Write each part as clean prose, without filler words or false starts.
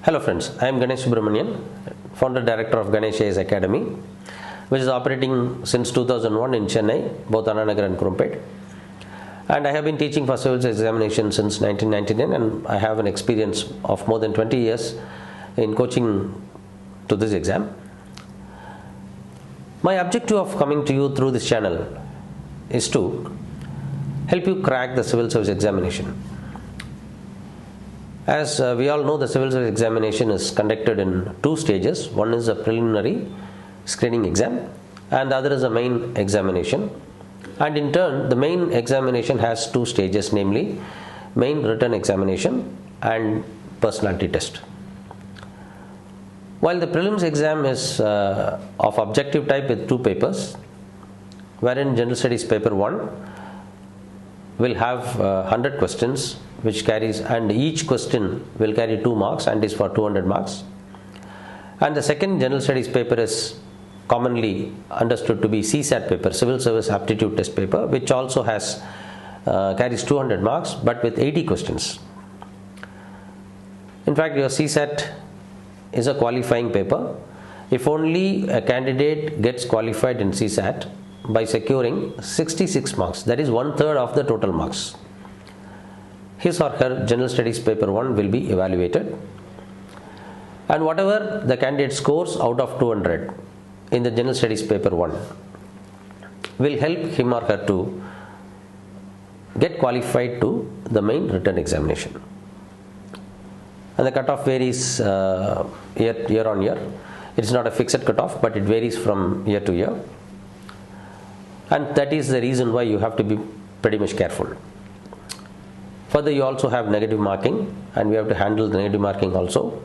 Hello friends, I am Ganesh Subramanian, founder director of Ganesh AIS Academy, which is operating since 2001 in Chennai, both Annanagar and Kurumpet. And I have been teaching for civil examination since 1999, and I have an experience of more than 20 years in coaching to this exam. My objective of coming to you through this channel is to help you crack the civil service examination. As we all know, the civil service examination is conducted in two stages. One is a preliminary screening exam and the other is a main examination. And in turn, the main examination has two stages, namely main written examination and personality test. While the prelims exam is of objective type with two papers, wherein General Studies paper 1 will have 100 questions which carries, and each question will carry 2 marks and is for 200 marks. And the second General Studies paper is commonly understood to be CSAT paper, Civil Service Aptitude Test paper, which also has carries 200 marks but with 80 questions. In fact, your CSAT is a qualifying paper. If only a candidate gets qualified in CSAT by securing 66 marks, that is 1/3 of the total marks, his or her General Studies paper 1 will be evaluated, and whatever the candidate scores out of 200 in the General Studies paper 1 will help him or her to get qualified to the main written examination. And the cutoff varies year on year. It is not a fixed cutoff, but it varies from year to year, and that is the reason why you have to be pretty much careful. Further, you also have negative marking, and we have to handle the negative marking also.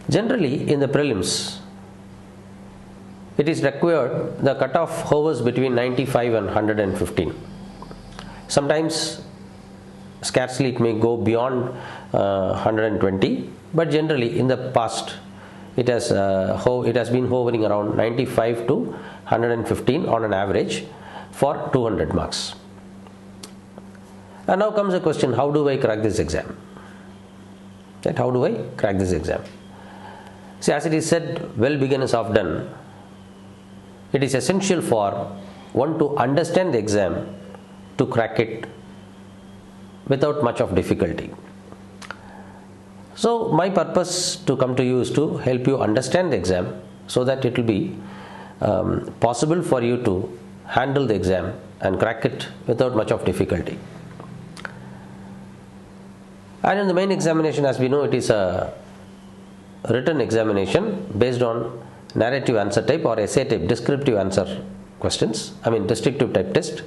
Generally, in the prelims, it is required the cutoff hovers between 95 and 115. Sometimes, scarcely it may go beyond 120, but generally in the past, it has been hovering around 95 to 115 on an average for 200 marks. And now comes the question, how do I crack this exam? Right? How do I crack this exam? See, as it is said, well begun is half done. It is essential for one to understand the exam to crack it without much of difficulty. So my purpose to come to you is to help you understand the exam so that it will be possible for you to handle the exam and crack it without much of difficulty. And in the main examination, as we know, it is a written examination based on narrative answer type or essay type, descriptive answer questions, descriptive type test.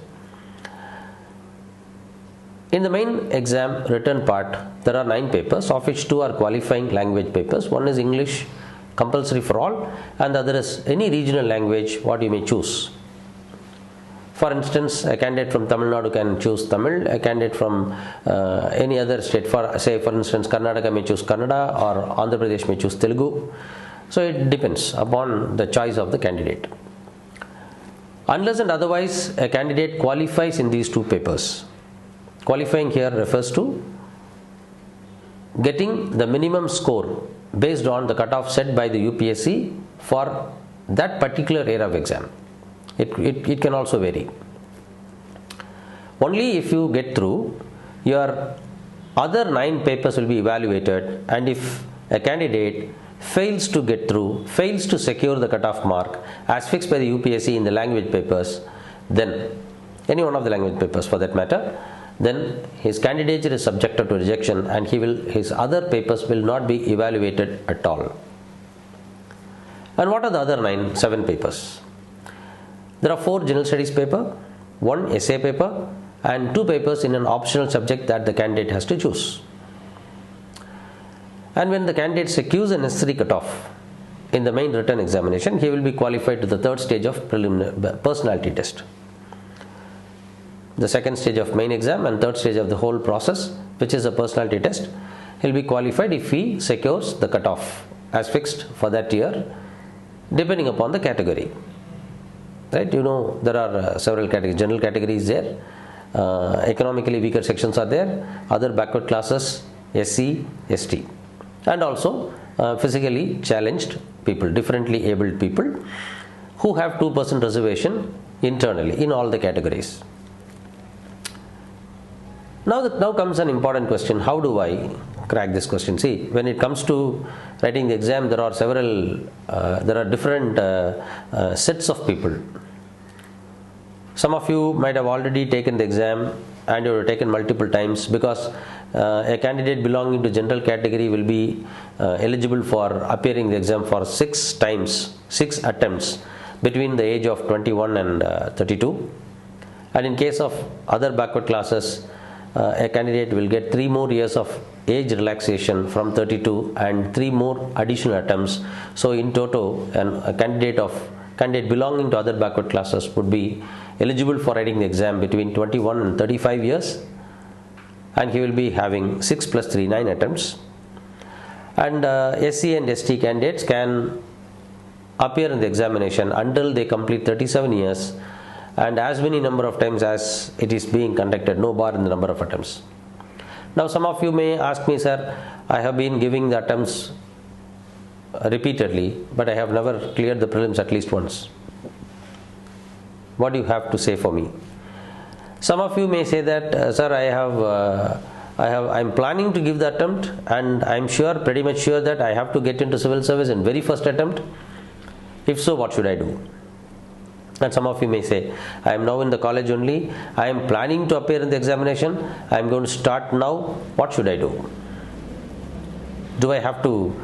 In the main exam written part, there are 9 papers, of which 2 are qualifying language papers. One is English, compulsory for all, and the other is any regional language what you may choose. For instance, a candidate from Tamil Nadu can choose Tamil, a candidate from any other state, for instance, Karnataka may choose Kannada, or Andhra Pradesh may choose Telugu. So it depends upon the choice of the candidate. Unless and otherwise a candidate qualifies in these 2 papers. Qualifying here refers to getting the minimum score based on the cutoff set by the UPSC for that particular area of exam. It can also vary. Only if you get through, your other 9 papers will be evaluated, and if a candidate fails to get through, fails to secure the cutoff mark as fixed by the UPSC in the language papers, then any one of the language papers for that matter, then his candidature is subjected to rejection, and his other papers will not be evaluated at all. And what are the other 7 papers? There are 4 General Studies paper, 1 essay paper, and 2 papers in an optional subject that the candidate has to choose. And when the candidate secures a necessary cutoff in the main written examination, he will be qualified to the 3rd stage of preliminary personality test. The 2nd stage of main exam and 3rd stage of the whole process, which is a personality test, he will be qualified if he secures the cutoff as fixed for that year, depending upon the category. Right? You know, there are several categories. General categories there, economically weaker sections are there, other backward classes, SC, ST. and also physically challenged people, differently abled people who have 2% reservation internally in all the categories. Now comes an important question: how do I crack this question? See, when it comes to writing the exam, there are different sets of people. Some of you might have already taken the exam and you have taken multiple times, because a candidate belonging to general category will be eligible for appearing the exam for 6 attempts between the age of 21 and 32. And in case of other backward classes, a candidate will get 3 more years of age relaxation from 32 and 3 more additional attempts. So in total, a candidate belonging to other backward classes would be eligible for writing the exam between 21 and 35 years, and he will be having 6 plus 3, 9 attempts. And SC and ST candidates can appear in the examination until they complete 37 years and as many number of times as it is being conducted, no bar in the number of attempts. Now some of you may ask me, sir, I have been giving the attempts repeatedly, but I have never cleared the prelims at least once. What do you have to say for me? Some of you may say that, sir, I'm planning to give the attempt, and I'm pretty much sure that I have to get into civil service in very first attempt. If so, what should I do? And some of you may say, I am now in the college only, I am planning to appear in the examination, I am going to start now, what should I do? Do I have to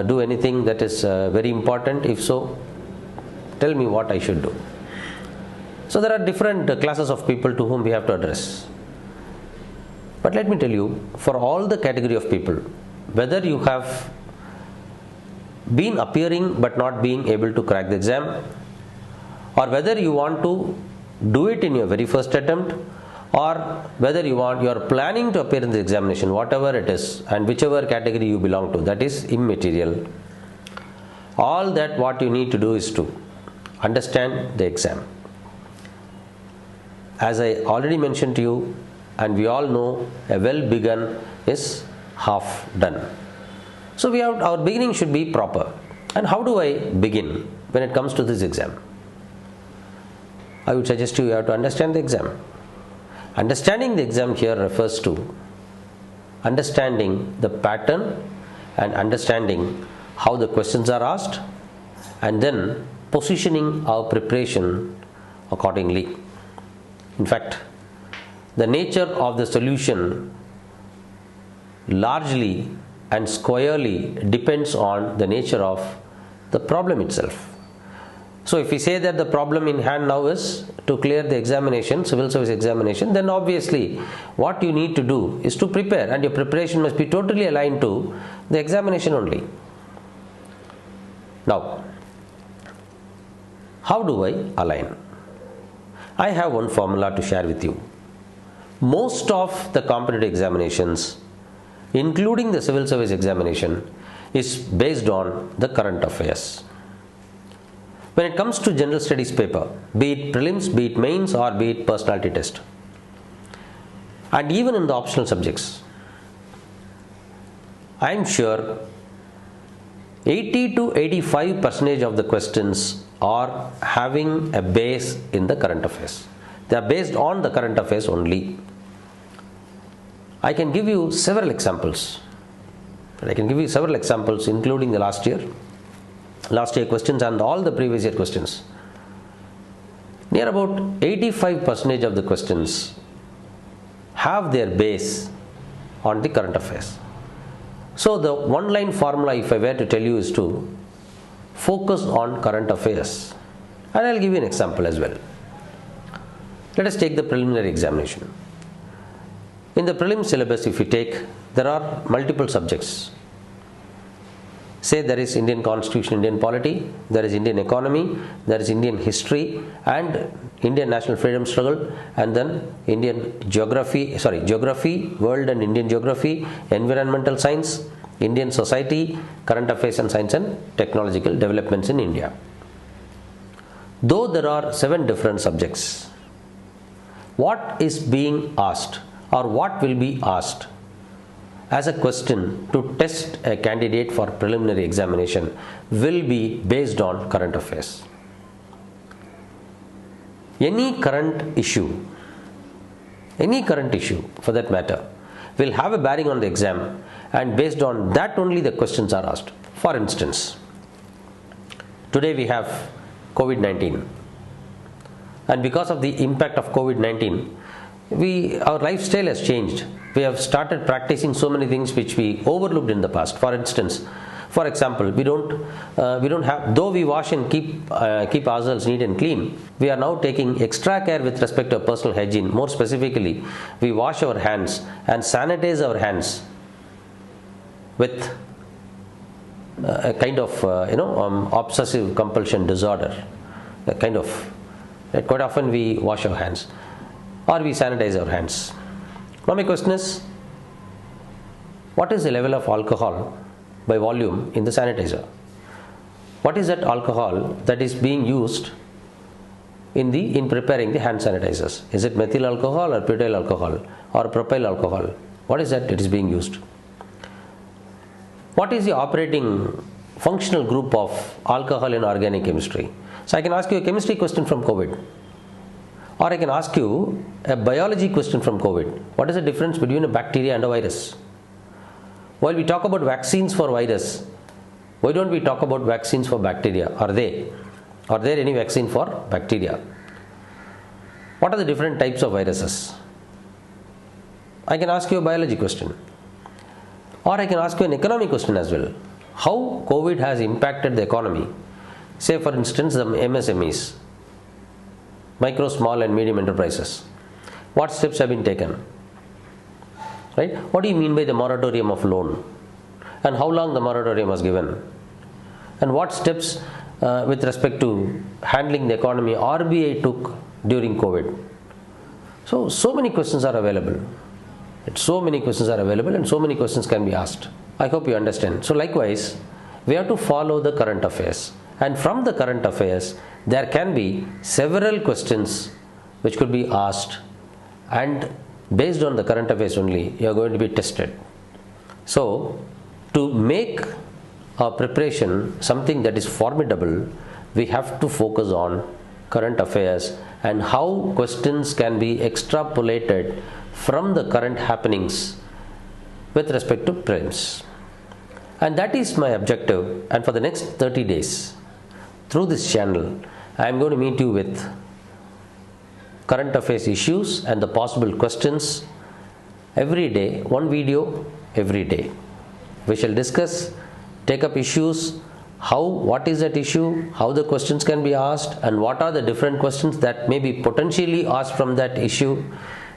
do anything that is very important? If so, tell me what I should do. So there are different classes of people to whom we have to address. But let me tell you, for all the category of people, whether you have been appearing but not being able to crack the exam, or whether you want to do it in your very first attempt, or whether you are planning to appear in the examination, whatever it is, and whichever category you belong to, that is immaterial. All that what you need to do is to understand the exam. As I already mentioned to you, and we all know, a well begun is half done. So our beginning should be proper. And how do I begin when it comes to this exam? I would suggest you have to understand the exam. Understanding the exam here refers to understanding the pattern and understanding how the questions are asked, and then positioning our preparation accordingly. In fact, the nature of the solution largely and squarely depends on the nature of the problem itself. So if we say that the problem in hand now is to clear the examination, civil service examination, then obviously what you need to do is to prepare, and your preparation must be totally aligned to the examination only. Now, how do I align? I have one formula to share with you. Most of the competitive examinations, including the civil service examination, is based on the current affairs. When it comes to general studies paper, be it prelims, be it mains, or be it personality test, and even in the optional subjects, I am sure 80 to 85% of the questions are having a base in the current affairs. They are based on the current affairs only. I can give you several examples. Including the last year questions and all the previous year questions. Near about 85% of the questions have their base on the current affairs. So the one-line formula, if I were to tell you, is to focus on current affairs. And I'll give you an example as well. Let us take the preliminary examination. In the prelim syllabus, if you take, there are multiple subjects. Say there is Indian Constitution, Indian polity, there is Indian economy, there is Indian history and Indian national freedom struggle, and then geography, world and Indian geography, environmental science, Indian society, current affairs and science, and technological developments in India. Though there are 7 different subjects, what is being asked or what will be asked as a question to test a candidate for preliminary examination will be based on current affairs. Any current issue for that matter, will have a bearing on the exam, and based on that only the questions are asked. For instance, today we have COVID-19, and because of the impact of COVID-19, our lifestyle has changed. We have started practicing so many things which we overlooked in the past. For example, we don't have, though we wash and keep ourselves neat and clean, we are now taking extra care with respect to personal hygiene. More specifically, we wash our hands and sanitize our hands with a kind of obsessive compulsion disorder. Quite often we wash our hands or we sanitize our hands. Now my question is, what is the level of alcohol by volume in the sanitizer? What is that alcohol that is being used in preparing the hand sanitizers? Is it methyl alcohol or butyl alcohol or propyl alcohol? What is that it is being used? What is the operating functional group of alcohol in organic chemistry? So I can ask you a chemistry question from COVID, or I can ask you a biology question from COVID. What is the difference between a bacteria and a virus? While we talk about vaccines for virus, why don't we talk about vaccines for bacteria? Are there any vaccine for bacteria? What are the different types of viruses? I can ask you a biology question, or I can ask you an economic question as well. How COVID has impacted the economy? Say for instance the MSMEs, micro, small and medium enterprises. What steps have been taken? Right? What do you mean by the moratorium of loan? And how long the moratorium was given? And what steps with respect to handling the economy RBI took during COVID? So many questions are available. And so many questions can be asked. I hope you understand. So likewise, we have to follow the current affairs. And from the current affairs, there can be several questions which could be asked, and based on the current affairs only, you are going to be tested. So, to make our preparation something that is formidable, we have to focus on current affairs and how questions can be extrapolated from the current happenings with respect to prelims. And that is my objective. And for the next 30 days, through this channel, I am going to meet you with current affairs issues and the possible questions every day, one video every day. We shall discuss, take up issues, what is that issue, how the questions can be asked, and what are the different questions that may be potentially asked from that issue.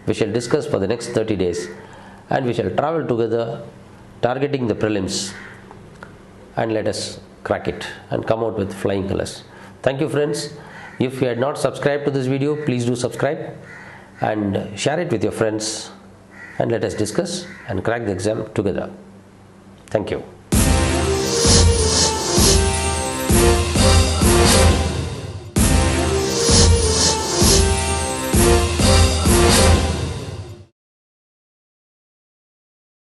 We shall discuss for the next 30 days, and we shall travel together targeting the prelims, and let us crack it and come out with flying colors. Thank you friends. If you had not subscribed to this video, please do subscribe and share it with your friends, and let us discuss and crack the exam together. Thank you.